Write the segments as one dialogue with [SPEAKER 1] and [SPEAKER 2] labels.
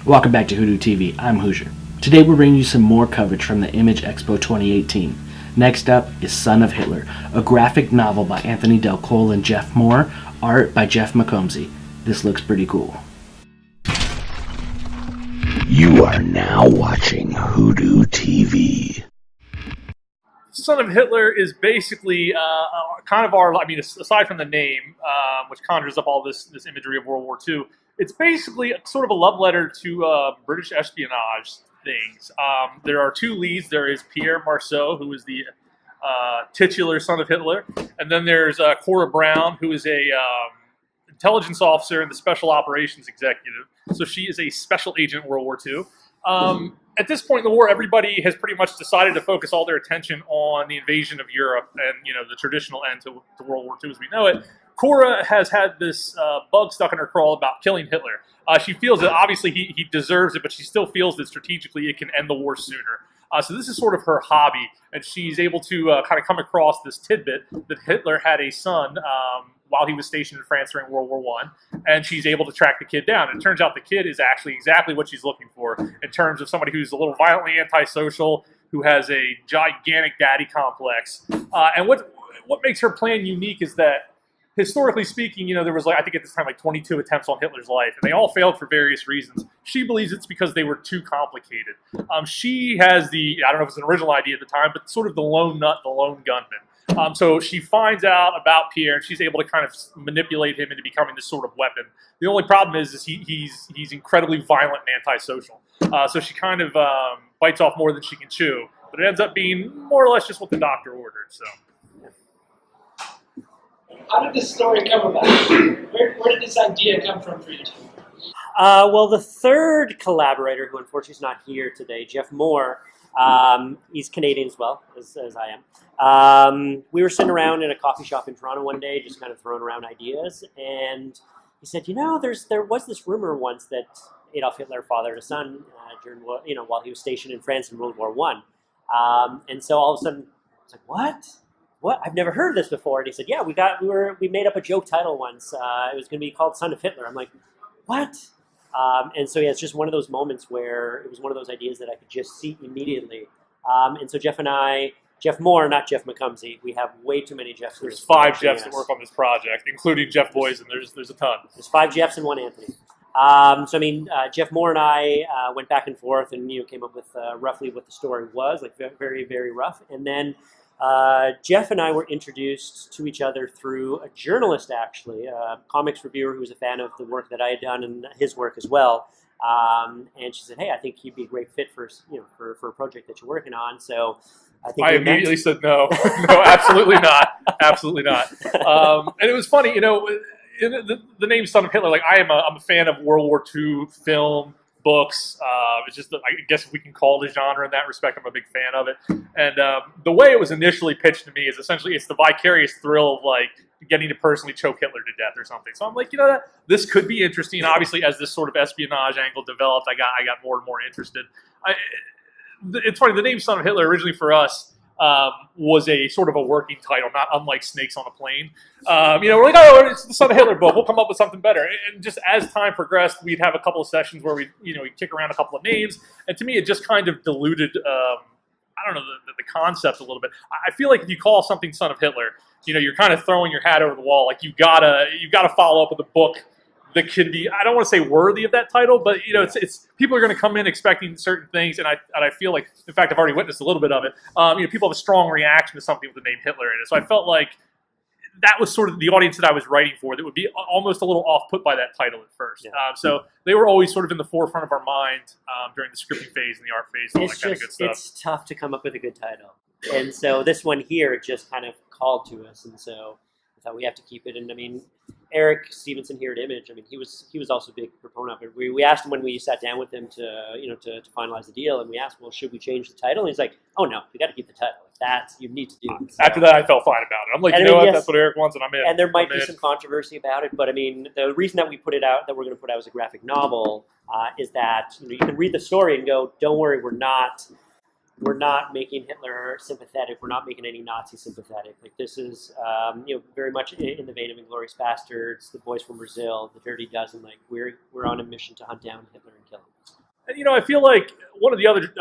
[SPEAKER 1] Welcome back to WhoDooTV. I'm Hoosier. Today we're bringing you some more coverage from the Image Expo 2018. Next up is Son of Hitler, a graphic novel by Anthony Del Cole and Geoff Moore, art by Geoff McComsey. This looks pretty cool.
[SPEAKER 2] You are now watching WhoDooTV.
[SPEAKER 3] Son of Hitler is basically kind of our, aside from the name, which conjures up all this imagery of World War II, it's basically sort of a love letter to British espionage things. There are two leads. There is Pierre Marceau, who is the titular son of Hitler, and then there's Cora Brown, who is a intelligence officer and the special operations executive. So she is a special agent in World War II. At this point in the war, everybody has pretty much decided to focus all their attention on the invasion of Europe and, the traditional end to World War II as we know it. Cora has had this bug stuck in her craw about killing Hitler. She feels that obviously he deserves it, but she still feels that strategically it can end the war sooner. So this is sort of her hobby, and she's able to kind of come across this tidbit that Hitler had a son while he was stationed in France during World War I, and she's able to track the kid down. And it turns out the kid is actually exactly what she's looking for in terms of somebody who's a little violently antisocial, who has a gigantic daddy complex. And what makes her plan unique is that, historically speaking, there was, I think at this time, 22 attempts on Hitler's life, and they all failed for various reasons. She believes it's because they were too complicated. She has I don't know if it's an original idea at the time, but sort of the lone nut, the lone gunman. So she finds out about Pierre, and she's able to kind of manipulate him into becoming this sort of weapon. The only problem is he's incredibly violent and antisocial. So she kind of bites off more than she can chew, but it ends up being more or less just what the doctor ordered. So.
[SPEAKER 4] How did this story come about? Where did this idea come from for you two?
[SPEAKER 5] Well, the third collaborator, who unfortunately is not here today, Geoff Moore, he's Canadian as well, as I am. We were sitting around in a coffee shop in Toronto one day, just kind of throwing around ideas, and he said, there was this rumor once that Adolf Hitler fathered a son during, while he was stationed in France in World War I. And so all of a sudden, I was like, what? I've never heard of this before. And he said, yeah, we made up a joke title once. It was going to be called Son of Hitler. I'm like, what? And so, yeah, it's just one of those moments where it was one of those ideas that I could just see immediately. And so Geoff and I, Geoff Moore, not Geoff McComsey, we have way too many Geoffs.
[SPEAKER 3] There's 5 Geoffs that work on this project, including Geoff Boysen. There's a ton.
[SPEAKER 5] There's 5 Geoffs and 1 Anthony. Geoff Moore and I went back and forth and came up with roughly what the story was, very, very rough. And then Geoff and I were introduced to each other through a journalist, actually, a comics reviewer who was a fan of the work that I had done and his work as well. And she said, "Hey, I think he'd be a great fit for a project that you're working on." So I
[SPEAKER 3] immediately said no, no, absolutely not, absolutely not. And it was funny, the name Son of Hitler. I'm a fan of World War II film. Books. It's just, I guess if we can call the genre in that respect, I'm a big fan of it. And the way it was initially pitched to me is essentially it's the vicarious thrill of getting to personally choke Hitler to death or something. So I'm like, this could be interesting. Obviously, as this sort of espionage angle developed, I got more and more interested. It's funny, the name Son of Hitler originally for us was a sort of a working title, not unlike Snakes on a Plane. We're like, oh, it's the Son of Hitler book. We'll come up with something better. And just as time progressed, we'd have a couple of sessions where we'd kick around a couple of names. And to me, it just kind of diluted, the concept a little bit. I feel like if you call something Son of Hitler, you're kind of throwing your hat over the wall. You've got to follow up with a book that can be, I don't want to say worthy of that title, but it's people are going to come in expecting certain things, and I feel like, in fact, I've already witnessed a little bit of it. People have a strong reaction to something with the name Hitler in it, so I felt like that was sort of the audience that I was writing for that would be almost a little off put by that title at first. Yeah. So they were always sort of in the forefront of our mind during the scripting phase and the art phase and all that kind of good stuff.
[SPEAKER 5] It's tough to come up with a good title, and so this one here just kind of called to us, and so I thought we have to keep it. And Eric Stevenson here at Image, he was also a big proponent of it. We asked him when we sat down with him to finalize the deal, and we asked, well, should we change the title? And he's like, oh no, we got to keep the title. You need to do it. So,
[SPEAKER 3] after that, I felt fine about it. I'm like, what? That's what Eric wants, and I'm in.
[SPEAKER 5] And there might be some controversy about it, but the reason that we put it out, that we're going to put out as a graphic novel, is that you can read the story and go, don't worry, we're not making Hitler sympathetic. We're not making any Nazi sympathetic. This is, very much in the vein of Inglourious Bastards, The Boys from Brazil, The Dirty Dozen. We're on a mission to hunt down Hitler and kill him.
[SPEAKER 3] And, I feel like one of the other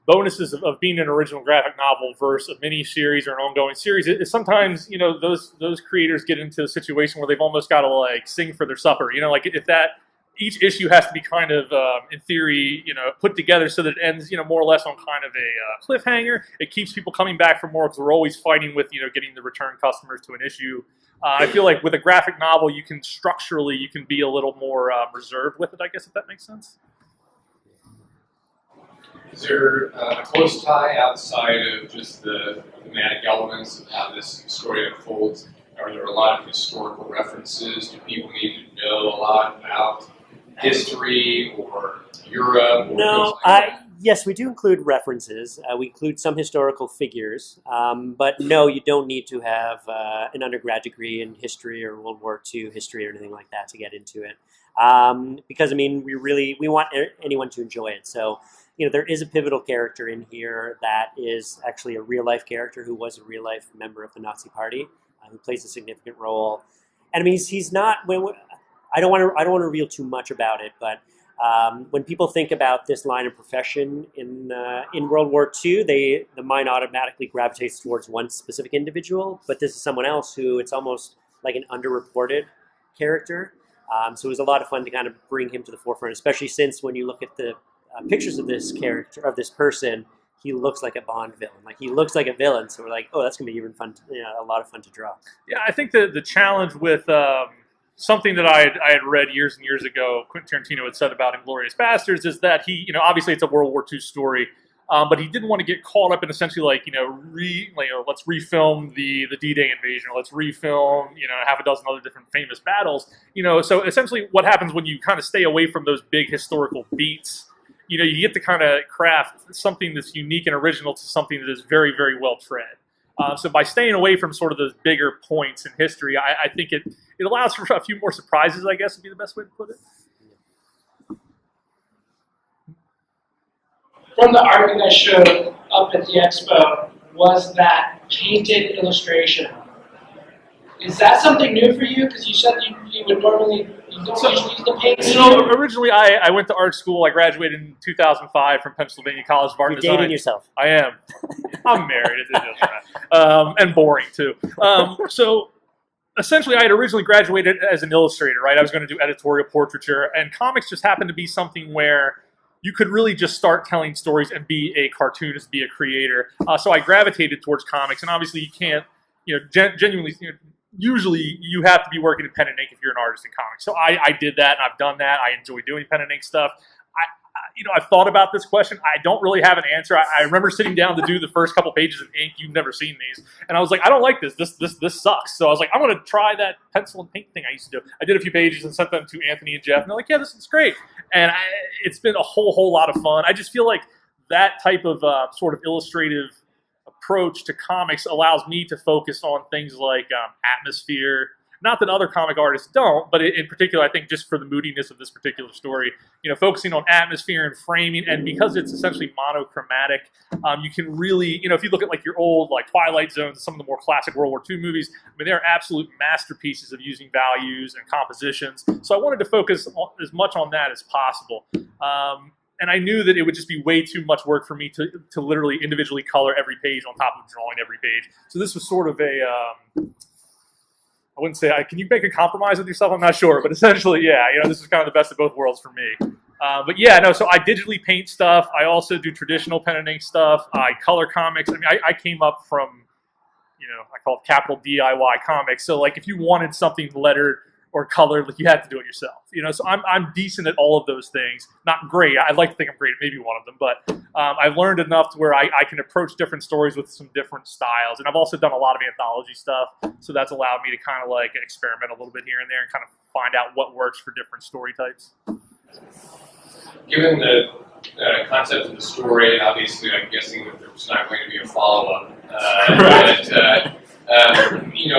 [SPEAKER 3] bonuses of being an original graphic novel versus a mini series or an ongoing series is sometimes those creators get into a situation where they've almost got to like sing for their supper. Like if that each issue has to be kind of in theory put together so that it ends more or less on kind of a cliffhanger. It keeps people coming back for more because we're always fighting with getting the return customers to an issue. I feel like with a graphic novel, you can be a little more reserved with it, I guess, if that makes sense.
[SPEAKER 6] Is there a close tie outside of just the thematic elements of how this story unfolds? Are there a lot of historical references? Do people need to know a lot about history or Europe? Or
[SPEAKER 5] No, yes, we do include references. We include some historical figures, but no, you don't need to have an undergrad degree in history or World War II history or anything like that to get into it. Because we want anyone to enjoy it. So, there is a pivotal character in here that is actually a real life character who was a real life member of the Nazi Party, who plays a significant role. And he's not. I don't want to reveal too much about it, but when people think about this line of profession in World War II, the mind automatically gravitates towards one specific individual. But this is someone else who it's almost like an underreported character. So it was a lot of fun to kind of bring him to the forefront, especially since when you look at the pictures of this character, of this person, he looks like a Bond villain. Like he looks like a villain. So we're like, oh, that's gonna be even fun. A lot of fun to draw.
[SPEAKER 3] Yeah, I think the challenge with something that I had read years and years ago, Quentin Tarantino had said about Inglourious Basterds, is that he, obviously it's a World War II story, but he didn't want to get caught up in essentially let's refilm the D-Day invasion, or let's refilm, half a dozen other different famous battles, So essentially, what happens when you kind of stay away from those big historical beats? You get to kind of craft something that's unique and original to something that is very, very well tread. So by staying away from sort of those bigger points in history, I think it allows for a few more surprises, I guess would be the best way to put it.
[SPEAKER 4] From the art you guys showed up at the Expo was that painted illustration. Is that something new for you? Because you said you would normally, you don't usually use the paint.
[SPEAKER 3] So originally I went to art school. I graduated in 2005 from Pennsylvania College of Art and Design.
[SPEAKER 5] You're dating yourself.
[SPEAKER 3] I am. I'm married. It doesn't matter. And boring too. So essentially I had originally graduated as an illustrator, right? I was going to do editorial portraiture, and comics just happened to be something where you could really just start telling stories and be a cartoonist, be a creator. So I gravitated towards comics, and obviously you can't, genuinely, usually you have to be working in pen and ink if you're an artist in comics. So I did that, and I've done that. I enjoy doing pen and ink stuff. I've thought about this question. I don't really have an answer. I remember sitting down to do the first couple pages of ink. You've never seen these. And I was like, I don't like this. This sucks. So I was like, I'm going to try that pencil and paint thing I used to do. I did a few pages and sent them to Anthony and Geoff. And they're like, yeah, this is great. And it's been a whole lot of fun. I just feel like that type of sort of illustrative approach to comics allows me to focus on things like atmosphere. Not that other comic artists don't, but in particular, I think just for the moodiness of this particular story, focusing on atmosphere and framing, and because it's essentially monochromatic, you can really, if you look at like your old like Twilight Zones, some of the more classic World War II movies, they're absolute masterpieces of using values and compositions. So I wanted to focus as much on that as possible. And I knew that it would just be way too much work for me to literally individually color every page on top of drawing every page. So this was sort of I wouldn't say, can you make a compromise with yourself? I'm not sure, but essentially, yeah, this is kind of the best of both worlds for me. But yeah, no, so I digitally paint stuff. I also do traditional pen and ink stuff. I color comics. I came up from, I call it capital DIY comics. So like if you wanted something lettered or colored, like you had to do it yourself. So I'm decent at all of those things. Not great. I'd like to think I'm great at maybe one of them, but I've learned enough to where I can approach different stories with some different styles. And I've also done a lot of anthology stuff, so that's allowed me to kind of like experiment a little bit here and there and kind of find out what works for different story types.
[SPEAKER 6] Given the concept of the story, obviously I'm guessing that there's not going to be a follow-up.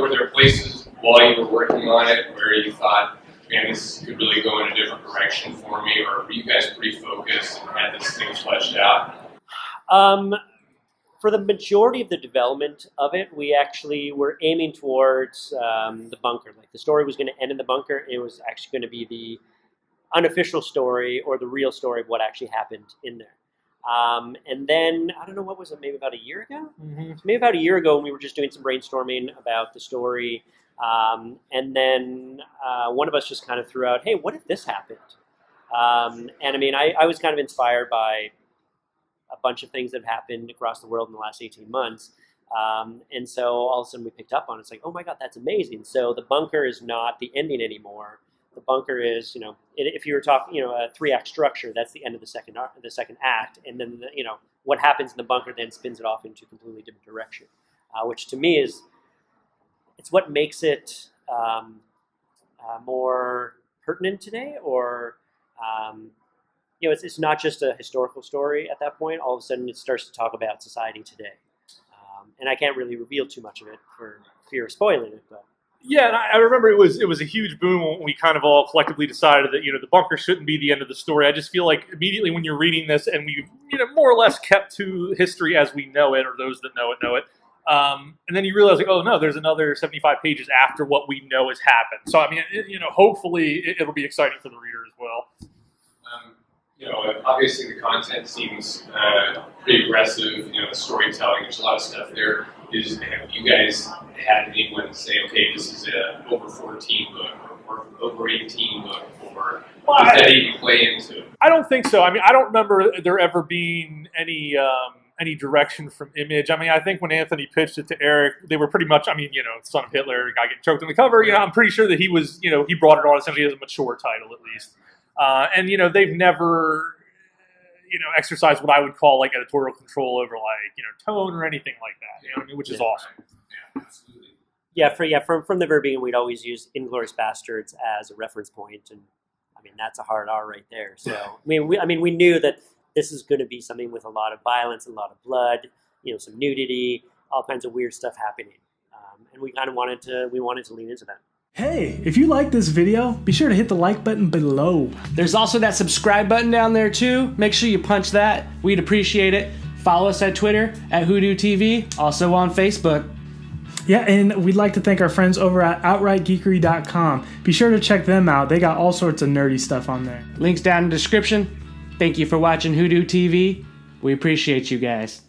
[SPEAKER 6] Were there places while you were working on it where you thought, man, this could really go in a different direction for me, or were you guys pretty focused and had this thing fleshed out?
[SPEAKER 5] For the majority of the development of it, we actually were aiming towards the bunker. Like the story was going to end in the bunker. It was actually going to be the unofficial story or the real story of what actually happened in there. And then, I don't know, what was it, maybe about a year ago?
[SPEAKER 3] Mm-hmm.
[SPEAKER 5] Maybe about a year ago when we were just doing some brainstorming about the story. And then one of us just kind of threw out, hey, what if this happened? And I mean, I was kind of inspired by a bunch of things that have happened across the world in the last 18 months. And so all of a sudden we picked up on it. It's like, oh my God, that's amazing. So the bunker is not the ending anymore. The bunker is, if you were talking, a 3-act structure, that's the end of the second act. And then, what happens in the bunker then spins it off into a completely different direction, which to me it's what makes it more pertinent today, or, it's not just a historical story at that point. All of a sudden it starts to talk about society today. And I can't really reveal too much of it for fear of spoiling it, but.
[SPEAKER 3] Yeah, and I remember it was a huge boom when we kind of all collectively decided that the bunker shouldn't be the end of the story. I just feel like immediately when you're reading this, and we more or less kept to history as we know it, or those that know it, and then you realize like, oh no, there's another 75 pages after what we know has happened. So I mean, hopefully it'll be exciting for the reader as well.
[SPEAKER 6] Obviously the content seems pretty aggressive. The storytelling. There's a lot of stuff there. Have you guys had anyone say, okay, this is a over 14 book or over 18 book, or does that even play into it?
[SPEAKER 3] I don't think so. I mean, I don't remember there ever being any direction from Image. I mean, I think when Anthony pitched it to Eric, they were pretty much, Son of Hitler, guy getting choked on the cover. I'm pretty sure that he was, he brought it on essentially as a mature title at least. And they've never, exercised what I would call like editorial control over tone or anything like that. Which is awesome.
[SPEAKER 6] Yeah, absolutely.
[SPEAKER 5] Yeah, from the very beginning, we'd always use Inglourious Bastards as a reference point, and I mean that's a hard R right there. So we knew that this is going to be something with a lot of violence, a lot of blood, some nudity, all kinds of weird stuff happening, and we kind of wanted to lean into that.
[SPEAKER 7] Hey, if you like this video, be sure to hit the like button below.
[SPEAKER 1] There's also that subscribe button down there too. Make sure you punch that. We'd appreciate it. Follow us at Twitter at WhoDooTV, also on Facebook.
[SPEAKER 7] Yeah, and we'd like to thank our friends over at OutrightGeekery.com. Be sure to check them out. They got all sorts of nerdy stuff on there.
[SPEAKER 1] Links down in the description. Thank you for watching WhoDooTV. We appreciate you guys.